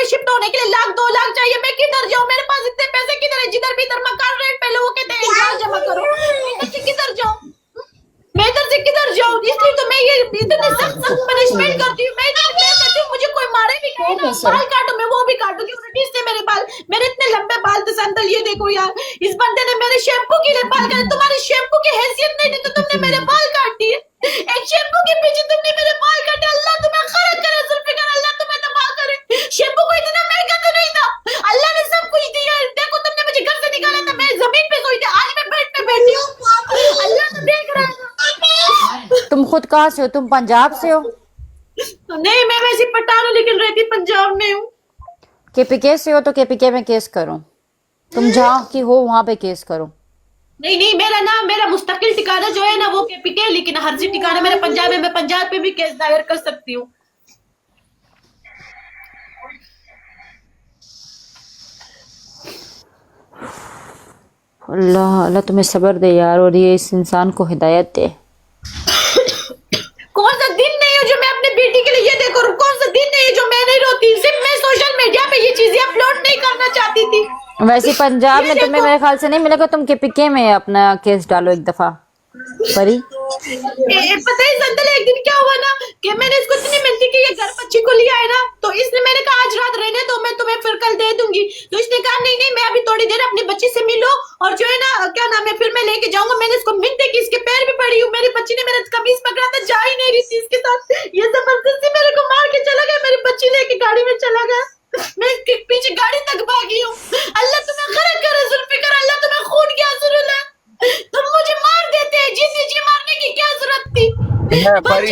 पे शिफ्ट होने के लिए 1-2 लाख चाहिए, मैं किधर जाऊँ? मेरे पास इतने पैसे किधर है? जिधर भी इधर मकान रेंट पे लोगों के जमा करो, मैं इधर से किधर जाऊँ? मैं इधर से किधर जाऊँ? इसलिए तो मैं ये इतने सख्त पनिशमेंट करती हूँ। मैं कहती हूँ मुझे कोई मारे भी नहीं ना, बाल काटो, मैं वो भी काटूंगी। उल्टी से मेरे बाल, मेरे इतने लंबे बाल थे संदल। ये देखो यार, इस बंदे ने मेरे शैम्पू के लिए बाल काटे। तुम्हारी शैम्पू की हैसियत नहीं थी तो तुमने मेरे बाल काट दिए। एक शैम्पू के पीछे तुमने मेरे बाल काटे। अल्लाह तुम्हें खैर करे जुल्फिकार, अल्लाह तुम्हें तबाह करे। शैम्पू को इतना महंगा तो नहीं था, अल्लाह ने सब कुछ दिया। देखो तुमने मुझे घर से निकाला था, मैं जमीन पे सोई थी, आज मैं बेड पे बैठी हूँ। अल्लाह तो देख रहा है। तुम खुद कहाँ से हो? तुम पंजाब से हो? नहीं, मैं वैसे पठान हूँ लेकिन रहती पंजाब में हूँ। केपीके से हो तो केपीके में केस करो। तुम जहाँ की हो वहां पे केस करो। नहीं नहीं, मेरा नाम, मेरा मुस्तकिल ठिकाना जो है ना वो केपीके, लेकिन हर्जी ठिकाना मेरा पंजाब है। मैं पंजाब पे भी केस दायर कर सकती हूँ। अल्लाह अल्लाह तुम्हें सब्र दे यार, और ये इस इंसान को हिदायत दे। कौन सा दिन नहीं है जो मैं अपने बेटी के लिए ये देखो, कौन सा दिन नहीं है जो मैं नहीं रोती। सिर्फ मैं सोशल मीडिया पे ये चीजें अपलोड नहीं करना चाहती थी। वैसे पंजाब में तुम्हें मेरे ख्याल से नहीं मिलेगा, तुम केपीके में अपना केस डालो एक दफा। परी पता है संदल, एक दिन क्या हुआ ना कि मैंने इसको इतनी मिलती कि ये घर बच्ची को लिया है ना, तो इसने, मैंने कहा आज रात रहने दो, मैं तुम्हें फिर कल दे दूंगी। तो इसने कहा नहीं नहीं, मैं अभी थोड़ी देर अपनी बच्ची से मिलो और जो है ना क्या नाम है फिर मैं लेके जाऊंगा। मैंने इसको मिलते कि इसके पैर भी पड़ी हूँ। मेरी बच्ची ने मेरा कमीज पकड़ा था, जा ही नहीं रही थी इसके साथ। ये जबरदस्ती मेरे को मार के चला गया, मेरी बच्ची लेके गाड़ी में चला गया। मैं इसके पीछे गाड़ी तक भागी हूँ। अल्लाह तुम्हें खैर करे जुल्फिकार, अल्लाह तुम्हें खून की आंसू रुलाए। तुम मुझे मार देते हैं, जिंदगी जी मारने की क्या जरूरत थी? परी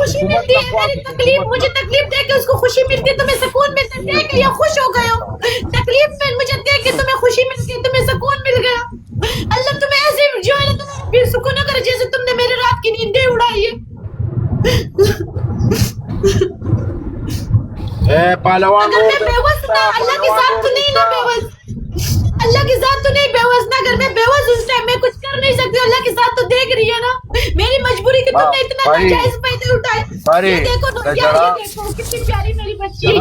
खुशी मिलती है, मेरी तकलीफ, मुझे तकलीफ दे के उसको खुशी मिलती है, तुम्हें सुकून मिलता है। देख लिया खुश हो गए हो, तकलीफ में मुझे देख के तुम्हें खुशी मिलती है, तुम्हें सुकून मिल गया। अल्लाह तुम्हें ऐसे जो है ना तुम्हें फिर सुकून न करे जैसे तुमने मेरी रात की नींदें उड़ाई है। पहलवान अगर मैं बेवस ना, अल्लाह के साथ तो नहीं ना बेवस, अल्लाह के साथ तो नहीं बेवस ना। अगर मैं बेवस उस टाइम मैं कुछ कर नहीं सकती, अल्लाह के साथ तो देख रही है ना मेरी मजबूरी कि तुमने इतना नाजायज फायदे उठाए। ये देखो नौशिया, ये देखो कितनी प्यारी मेरी बच्ची है।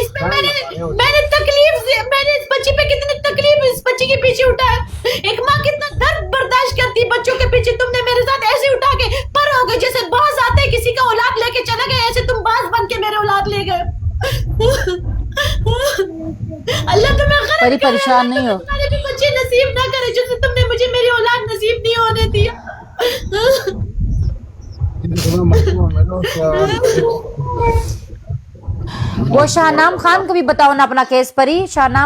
इस पे मैंने तकलीफ से, मैंने इस बच्ची पे कितनी तकलीफ इस बच्ची के पीछे उठाया। एक माँ कितना दर्द बर्दाश्त करती है बच्चों के पीछे, तुमने मेरे साथ ऐसे उठा के पर हो गए जैसे बाज आते हैं किसी का औलाद लेके चला गया, ऐसे तुम बाज बन के मेरे औलाद ले गए। अल्लाह तुम्हें खैर परी परेशान नहीं हो। तुम्हारे भी बच्चे नसीब ना करे जैसे तुमने मुझे मेरी औलाद नसीब नहीं होने दिया। वो शाहनाम खान को भी बताओ ना अपना केस। परी शाहनाम